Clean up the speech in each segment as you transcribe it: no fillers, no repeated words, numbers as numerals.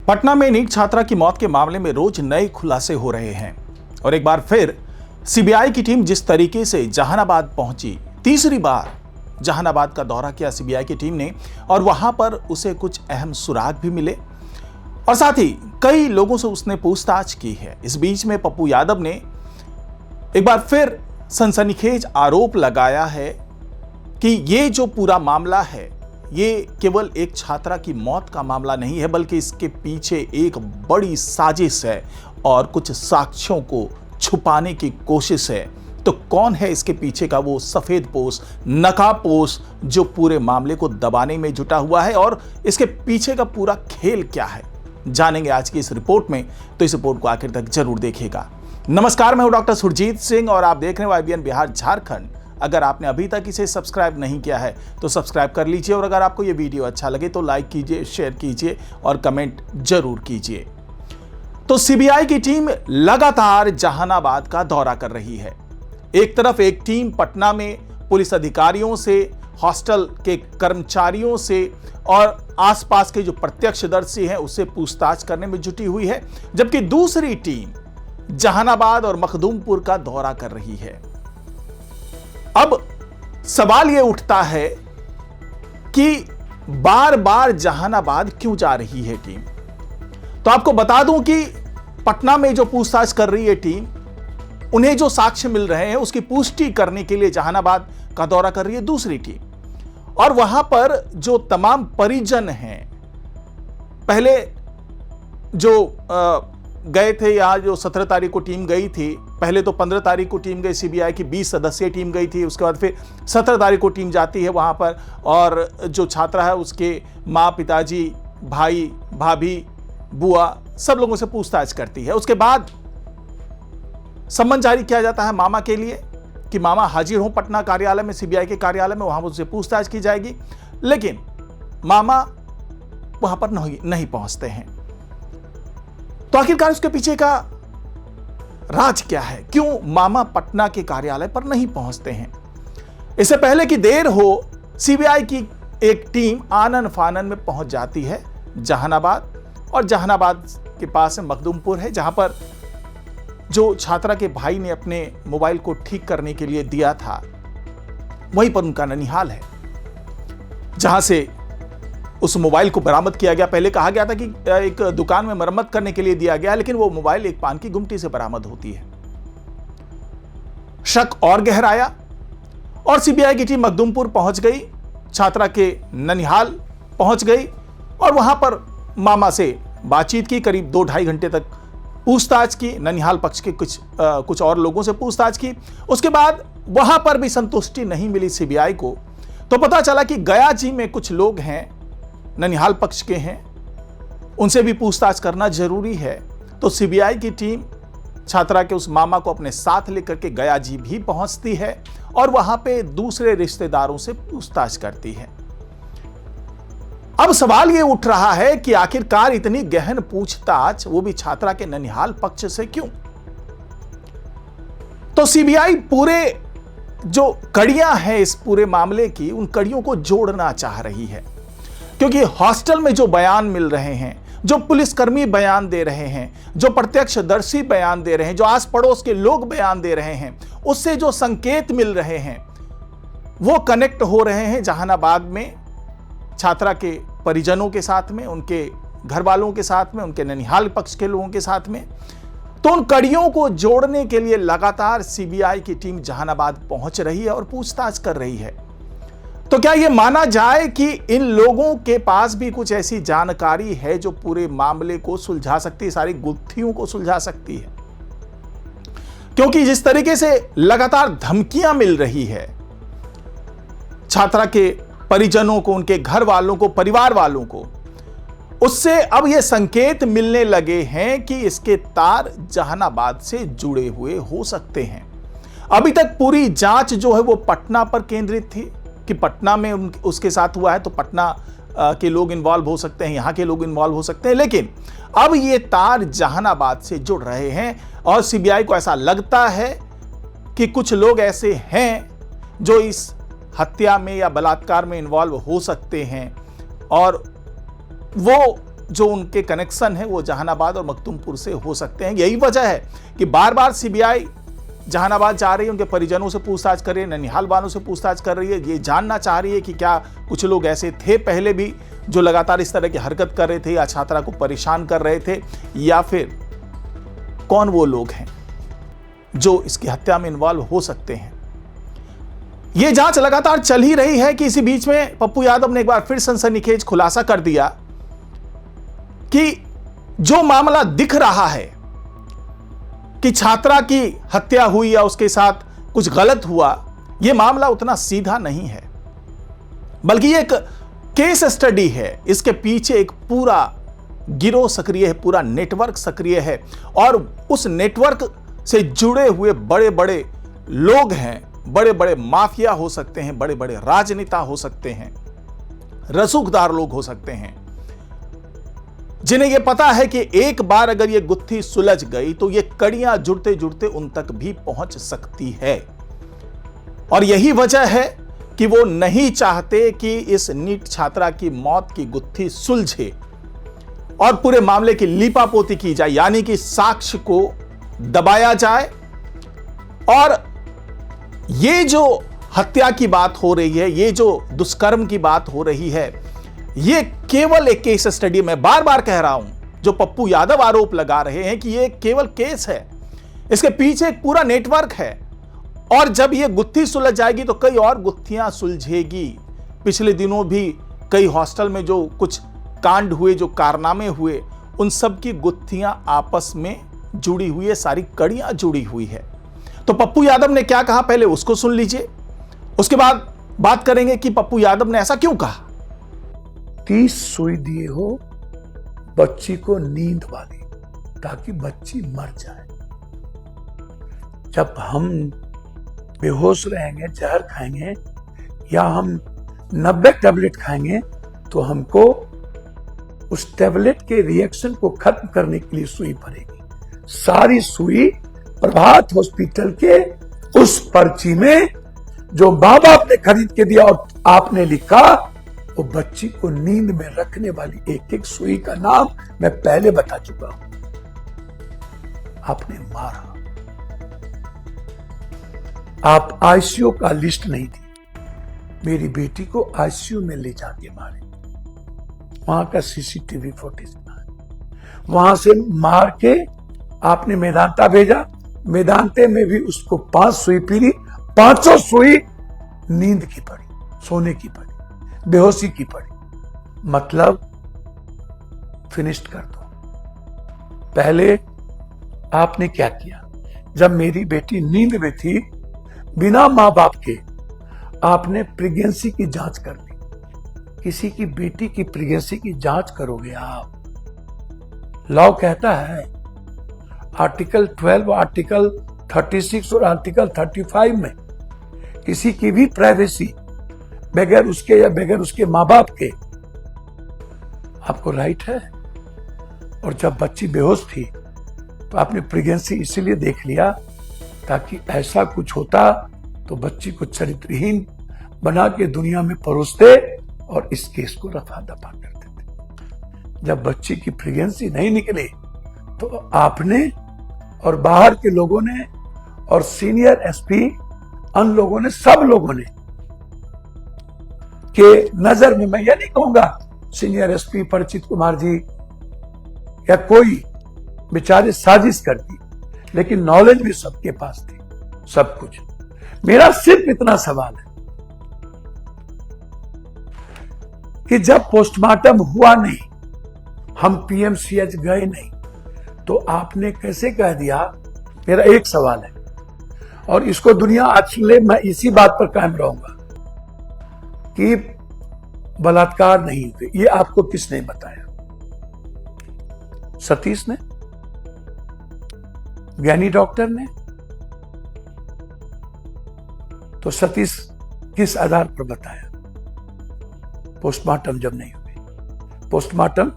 पटना में नीट छात्रा की मौत के मामले में रोज नए खुलासे हो रहे हैं और एक बार फिर सीबीआई की टीम जिस तरीके से जहानाबाद पहुंची, तीसरी बार जहानाबाद का दौरा किया सीबीआई की टीम ने और वहां पर उसे कुछ अहम सुराग भी मिले और साथ ही कई लोगों से उसने पूछताछ की है। इस बीच में पप्पू यादव ने एक बार फिर सनसनीखेज आरोप लगाया है कि ये जो पूरा मामला है ये केवल एक छात्रा की मौत का मामला नहीं है, बल्कि इसके पीछे एक बड़ी साजिश है और कुछ साक्ष्यों को छुपाने की कोशिश है। तो कौन है इसके पीछे का वो सफेद पोश, नकाबपोश जो पूरे मामले को दबाने में जुटा हुआ है और इसके पीछे का पूरा खेल क्या है, जानेंगे आज की इस रिपोर्ट में। तो इस रिपोर्ट को आखिर तक जरूर देखिएगा। नमस्कार, मैं हूं डॉक्टर सुरजीत सिंह और आप देख रहे हैं YBN बिहार झारखंड। अगर आपने अभी तक इसे सब्सक्राइब नहीं किया है तो सब्सक्राइब कर लीजिए और अगर आपको ये वीडियो अच्छा लगे तो लाइक कीजिए, शेयर कीजिए और कमेंट जरूर कीजिए। तो सीबीआई की टीम लगातार जहानाबाद का दौरा कर रही है। एक तरफ एक टीम पटना में पुलिस अधिकारियों से, हॉस्टल के कर्मचारियों से और आसपास के जो प्रत्यक्षदर्शी हैं उससे पूछताछ करने में जुटी हुई है, जबकि दूसरी टीम जहानाबाद और मखदूमपुर का दौरा कर रही है। अब सवाल यह उठता है कि बार बार जहानाबाद क्यों जा रही है टीम। तो आपको बता दूं कि पटना में जो पूछताछ कर रही है टीम, उन्हें जो साक्ष्य मिल रहे हैं उसकी पुष्टि करने के लिए जहानाबाद का दौरा कर रही है दूसरी टीम। और वहां पर जो तमाम परिजन हैं, पहले जो गए थे, यहां जो 17 तारीख को टीम गई थी, पहले तो 15 तारीख को टीम गई, सीबीआई की 20 सदस्यीय टीम गई थी, उसके बाद फिर 17 तारीख को टीम जाती है वहां पर और जो छात्रा है उसके माँ, पिताजी, भाई, भाभी, बुआ, सब लोगों से पूछताछ करती है। उसके बाद सम्मन जारी किया जाता है मामा के लिए कि मामा हाजिर हों पटना कार्यालय में, सीबीआई के कार्यालय में, वहां उससे पूछताछ की जाएगी। लेकिन मामा वहां पर नहीं पहुंचते हैं। तो आखिरकार उसके पीछे का राज क्या है? क्यों मामा पटना के कार्यालय पर नहीं पहुंचते हैं? इससे पहले कि देर हो, सीबीआई की एक टीम आनन फानन में पहुंच जाती है जहानाबाद और जहानाबाद के पास में मखदूमपुर है, जहां पर जो छात्रा के भाई ने अपने मोबाइल को ठीक करने के लिए दिया था, वहीं पर उनका ननिहाल है, जहां से उस मोबाइल को बरामद किया गया। पहले कहा गया था कि एक दुकान में मरम्मत करने के लिए दिया गया, लेकिन वो मोबाइल एक पान की गुमटी से बरामद होती है। शक और गहराया और सीबीआई की टीम मखदूमपुर पहुंच गई, छात्रा के ननिहाल पहुंच गई और वहां पर मामा से बातचीत की, करीब 2-2.5 घंटे तक पूछताछ की, ननिहाल पक्ष के कुछ और लोगों से पूछताछ की। उसके बाद वहां पर भी संतुष्टि नहीं मिली सीबीआई को, तो पता चला कि गया जी में कुछ लोग हैं, ननिहाल पक्ष के हैं, उनसे भी पूछताछ करना जरूरी है। तो सीबीआई की टीम छात्रा के उस मामा को अपने साथ लेकर के गया जी भी पहुंचती है और वहां पे दूसरे रिश्तेदारों से पूछताछ करती है। अब सवाल यह उठ रहा है कि आखिरकार इतनी गहन पूछताछ, वो भी छात्रा के ननिहाल पक्ष से, क्यों? तो सीबीआई पूरे जो कड़ियां हैं इस पूरे मामले की, उन कड़ियों को जोड़ना चाह रही है, क्योंकि हॉस्टल में जो बयान मिल रहे हैं, जो पुलिसकर्मी बयान दे रहे हैं, जो प्रत्यक्षदर्शी बयान दे रहे हैं, जो आस पड़ोस के लोग बयान दे रहे हैं, उससे जो संकेत मिल रहे हैं वो कनेक्ट हो रहे हैं जहानाबाद में छात्रा के परिजनों के साथ में, उनके घर वालों के साथ में, उनके ननिहाल पक्ष के लोगों के साथ में। तो उन कड़ियों को जोड़ने के लिए लगातार सीबीआई की टीम जहानाबाद पहुंच रही है और पूछताछ कर रही है। तो क्या यह माना जाए कि इन लोगों के पास भी कुछ ऐसी जानकारी है जो पूरे मामले को सुलझा सकती है, सारी गुत्थियों को सुलझा सकती है? क्योंकि जिस तरीके से लगातार धमकियां मिल रही है छात्रा के परिजनों को, उनके घर वालों को, परिवार वालों को, उससे अब यह संकेत मिलने लगे हैं कि इसके तार जहानाबाद से जुड़े हुए हो सकते हैं। अभी तक पूरी जांच जो है वो पटना पर केंद्रित थी कि पटना में उसके साथ हुआ है तो पटना के लोग इन्वॉल्व हो सकते हैं, यहाँ के लोग इन्वॉल्व हो सकते हैं, लेकिन अब ये तार जहानाबाद से जुड़ रहे हैं और सीबीआई को ऐसा लगता है कि कुछ लोग ऐसे हैं जो इस हत्या में या बलात्कार में इन्वॉल्व हो सकते हैं और वो जो उनके कनेक्शन है वो जहानाबाद और मखदूमपुर से हो सकते हैं। यही वजह है कि बार बार सीबीआई जहानाबाद जा रही है, उनके परिजनों से पूछताछ कर रही है, ननिहाल वालों से पूछताछ कर रही है, ये जानना चाह रही है कि क्या कुछ लोग ऐसे थे पहले भी जो लगातार इस तरह की हरकत कर रहे थे या छात्रा को परेशान कर रहे थे, या फिर कौन वो लोग हैं जो इसकी हत्या में इन्वॉल्व हो सकते हैं। यह जांच लगातार चल ही रही है कि इसी बीच में पप्पू यादव ने एक बार फिर सनसनीखेज खुलासा कर दिया कि जो मामला दिख रहा है कि छात्रा की हत्या हुई या उसके साथ कुछ गलत हुआ, यह मामला उतना सीधा नहीं है, बल्कि एक केस स्टडी है। इसके पीछे एक पूरा गिरोह सक्रिय है, पूरा नेटवर्क सक्रिय है, और उस नेटवर्क से जुड़े हुए बड़े बड़े लोग हैं, बड़े बड़े माफिया हो सकते हैं, बड़े बड़े राजनेता हो सकते हैं, रसूखदार लोग हो सकते हैं, जिन्हें यह पता है कि एक बार अगर यह गुत्थी सुलझ गई तो यह कड़ियां जुड़ते जुड़ते उन तक भी पहुंच सकती है। और यही वजह है कि वो नहीं चाहते कि इस नीट छात्रा की मौत की गुत्थी सुलझे और पूरे मामले की लीपापोती की जाए, यानी कि साक्ष्य को दबाया जाए। और ये जो हत्या की बात हो रही है, ये जो दुष्कर्म की बात हो रही है, ये केवल एक केस स्टडी, मैं बार बार कह रहा हूं, जो पप्पू यादव आरोप लगा रहे हैं कि ये केवल केस है, इसके पीछे एक पूरा नेटवर्क है। और जब ये गुत्थी सुलझ जाएगी तो कई और गुत्थियां सुलझेगी। पिछले दिनों भी कई हॉस्टल में जो कुछ कांड हुए, जो कारनामे हुए, उन सब की गुत्थियां आपस में जुड़ी हुई है, सारी कड़ियां जुड़ी हुई है। तो पप्पू यादव ने क्या कहा, पहले उसको सुन लीजिए, उसके बाद बात करेंगे कि पप्पू यादव ने ऐसा क्यों कहा। 30 सुई दिए हो बच्ची को नींद वाली, ताकि बच्ची मर जाए। जब हम बेहोश रहेंगे, जहर खाएंगे, या हम 90 टैबलेट खाएंगे, तो हमको उस टैबलेट के रिएक्शन को खत्म करने के लिए सुई पड़ेगी। सारी सुई प्रभात हॉस्पिटल के उस पर्ची में जो माँ बाप ने खरीद के दिया और आपने लिखा, वो बच्ची को नींद में रखने वाली एक एक सुई का नाम मैं पहले बता चुका हूं। आपने मारा। आप आईसीयू का लिस्ट नहीं दी, मेरी बेटी को आईसीयू में ले जाके मारे। वहां का सीसीटीवी फुटेज वहां से मार के आपने मेदांता भेजा। मेदांते में भी उसको 5 सुई पीली, 500 सुई नींद की पड़ी, सोने की पड़ी, बेहोशी की पड़ी। मतलब फिनिश्ड कर दो। पहले आपने क्या किया, जब मेरी बेटी नींद में थी, बिना मां बाप के आपने प्रेगनेंसी की जांच कर ली। किसी की बेटी की प्रेगनेंसी की जांच करोगे आप, लॉ कहता है आर्टिकल 12, आर्टिकल 36 और आर्टिकल 35 में किसी की भी प्राइवेसी बगैर उसके या बगैर उसके मां बाप के आपको राइट है। और जब बच्ची बेहोश थी तो आपने प्रेगनेंसी इसीलिए देख लिया ताकि ऐसा कुछ होता तो बच्ची को चरित्रहीन बना के दुनिया में परोसते और इस केस को रफा दफा कर देते। जब बच्ची की प्रेगनेंसी नहीं निकली तो आपने और बाहर के लोगों ने और सीनियर एसपी, अन लोगों ने, सब लोगों ने के नजर में, मैं यह नहीं कहूंगा सीनियर एसपी परिचित कुमार जी या कोई बेचारे साजिश कर दी, लेकिन नॉलेज भी सबके पास थी, सब कुछ। मेरा सिर्फ इतना सवाल है कि जब पोस्टमार्टम हुआ नहीं, हम पीएमसीएच गए नहीं, तो आपने कैसे कह दिया। मेरा एक सवाल है और इसको दुनिया आज सुन ले, मैं इसी बात पर कायम रहूंगा कि बलात्कार नहीं हुए। ये आपको किसने बताया? सतीश ने, ज्ञानी डॉक्टर ने। तो सतीश किस आधार पर बताया? पोस्टमार्टम जब नहीं हुई, पोस्टमार्टम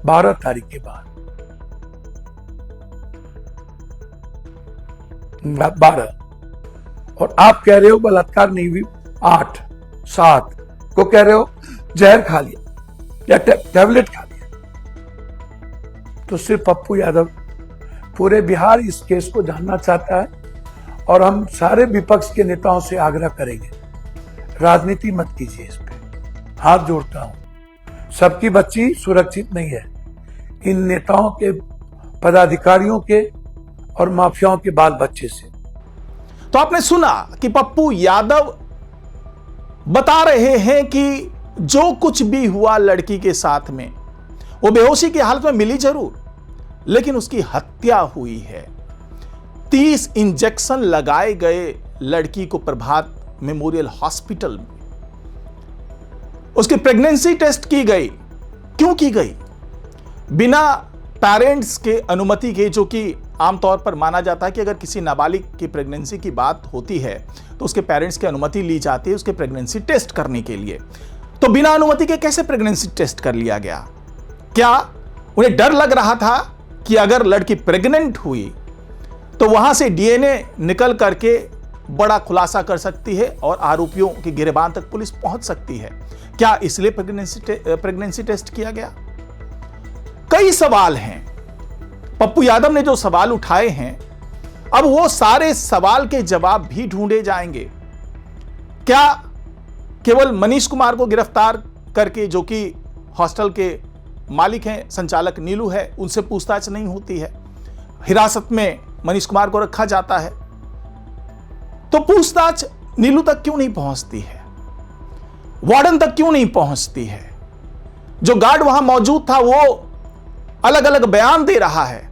12 तारीख के बाद, 12, और आप कह रहे हो बलात्कार नहीं हुई 8, 7 को कह रहे हो जहर खा लिया या टैबलेट खा लिया। तो सिर्फ पप्पू यादव, पूरे बिहार इस केस को जानना चाहता है। और हम सारे विपक्ष के नेताओं से आग्रह करेंगे, राजनीति मत कीजिए इस पे, हाथ जोड़ता हूं। सबकी बच्ची सुरक्षित नहीं है, इन नेताओं के, पदाधिकारियों के और माफियाओं के बाल बच्चे से। तो आपने सुना कि पप्पू यादव बता रहे हैं कि जो कुछ भी हुआ लड़की के साथ में, वो बेहोशी की हालत में मिली जरूर, लेकिन उसकी हत्या हुई है। 30 इंजेक्शन लगाए गए लड़की को प्रभात मेमोरियल हॉस्पिटल में। उसकी प्रेगनेंसी टेस्ट की गई। क्यों की गई? बिना पेरेंट्स के अनुमति के, जो कि आमतौर पर माना जाता है कि अगर किसी नाबालिग की प्रेगनेंसी की बात होती है तो उसके पेरेंट्स की अनुमति ली जाती है उसके प्रेगनेंसी टेस्ट करने के लिए। तो बिना अनुमति के कैसे प्रेगनेंसी टेस्ट कर लिया गया? क्या उन्हें डर लग रहा था कि अगर लड़की प्रेग्नेंट हुई तो वहां से डीएनए निकल करके बड़ा खुलासा कर सकती है और आरोपियों के गिरबान तक पुलिस पहुंच सकती है? क्या इसलिए प्रेगनेंसी टेस्ट किया गया? कई सवाल हैं। पप्पू यादव ने जो सवाल उठाए हैं, अब वो सारे सवाल के जवाब भी ढूंढे जाएंगे। क्या केवल मनीष कुमार को गिरफ्तार करके, जो कि हॉस्टल के मालिक हैं, संचालक नीलू है, उनसे पूछताछ नहीं होती है? हिरासत में मनीष कुमार को रखा जाता है तो पूछताछ नीलू तक क्यों नहीं पहुंचती है? वार्डन तक क्यों नहीं पहुंचती है? जो गार्ड वहां मौजूद था वो अलग अलग बयान दे रहा है,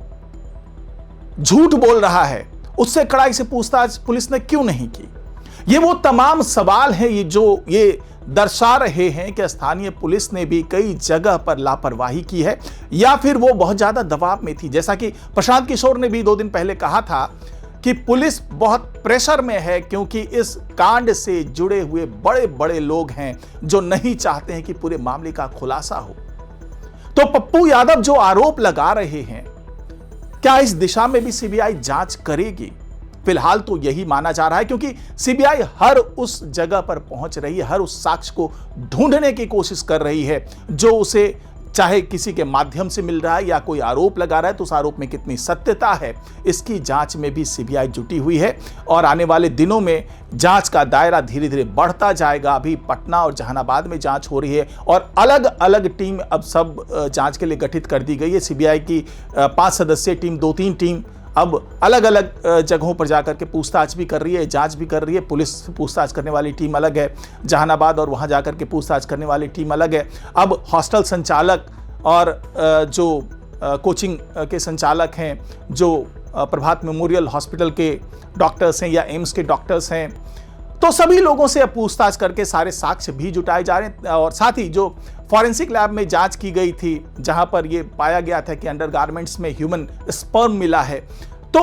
झूठ बोल रहा है, उससे कड़ाई से पूछताछ पुलिस ने क्यों नहीं की? ये वो तमाम सवाल हैं ये दर्शा रहे हैं कि स्थानीय पुलिस ने भी कई जगह पर लापरवाही की है या फिर वो बहुत ज्यादा दबाव में थी। जैसा कि प्रशांत किशोर ने भी 2 दिन पहले कहा था कि पुलिस बहुत प्रेशर में है क्योंकि इस कांड से जुड़े हुए बड़े बड़े लोग हैं जो नहीं चाहते हैं कि पूरे मामले का खुलासा हो। तो पप्पू यादव जो आरोप लगा रहे हैं, क्या इस दिशा में भी सीबीआई जांच करेगी? फिलहाल तो यही माना जा रहा है क्योंकि सीबीआई हर उस जगह पर पहुंच रही है, हर उस साक्ष्य को ढूंढने की कोशिश कर रही है जो उसे चाहे किसी के माध्यम से मिल रहा है या कोई आरोप लगा रहा है तो उस आरोप में कितनी सत्यता है, इसकी जांच में भी सीबीआई जुटी हुई है। और आने वाले दिनों में जांच का दायरा धीरे धीरे बढ़ता जाएगा। अभी पटना और जहानाबाद में जांच हो रही है और अलग अलग टीम अब सब जांच के लिए गठित कर दी गई है। सीबीआई की 5 सदस्यीय टीम, 2-3 टीम अब अलग अलग जगहों पर जाकर के पूछताछ भी कर रही है, जांच भी कर रही है। पुलिस पूछताछ करने वाली टीम अलग है जहानाबाद, और वहां जाकर के पूछताछ करने वाली टीम अलग है। अब हॉस्टल संचालक और जो कोचिंग के संचालक हैं, जो प्रभात मेमोरियल हॉस्पिटल के डॉक्टर्स हैं या एम्स के डॉक्टर्स हैं, तो सभी लोगों से अब पूछताछ करके सारे साक्ष्य भी जुटाए जा रहे हैं। और साथ ही जो फॉरेंसिक लैब में जांच की गई थी, जहां पर यह पाया गया था कि अंडरगारमेंट्स में ह्यूमन स्पर्म मिला है, तो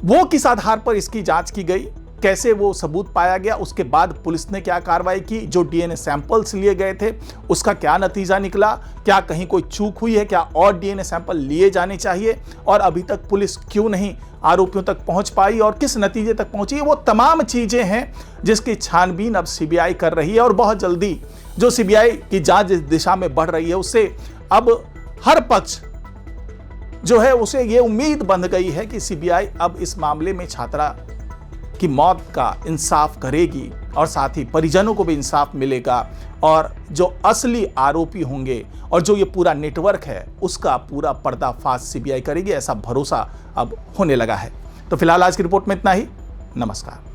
वो किस आधार पर इसकी जांच की गई, कैसे वो सबूत पाया गया, उसके बाद पुलिस ने क्या कार्रवाई की, जो डीएनए सैंपल्स लिए गए थे उसका क्या नतीजा निकला, क्या कहीं कोई चूक हुई है, क्या और डीएनए सैंपल लिए जाने चाहिए, और अभी तक पुलिस क्यों नहीं आरोपियों तक पहुंच पाई और किस नतीजे तक पहुंची, वो तमाम चीजें हैं जिसकी छानबीन अब सीबीआई कर रही है। और बहुत जल्दी जो सीबीआई की जांच इस दिशा में बढ़ रही है, उससे अब हर पक्ष जो है उसे ये उम्मीद बंध गई है कि सीबीआई अब इस मामले में छात्रा की मौत का इंसाफ करेगी और साथ ही परिजनों को भी इंसाफ मिलेगा, और जो असली आरोपी होंगे और जो ये पूरा नेटवर्क है उसका पूरा पर्दाफाश सीबीआई करेगी, ऐसा भरोसा अब होने लगा है। तो फिलहाल आज की रिपोर्ट में इतना ही। नमस्कार।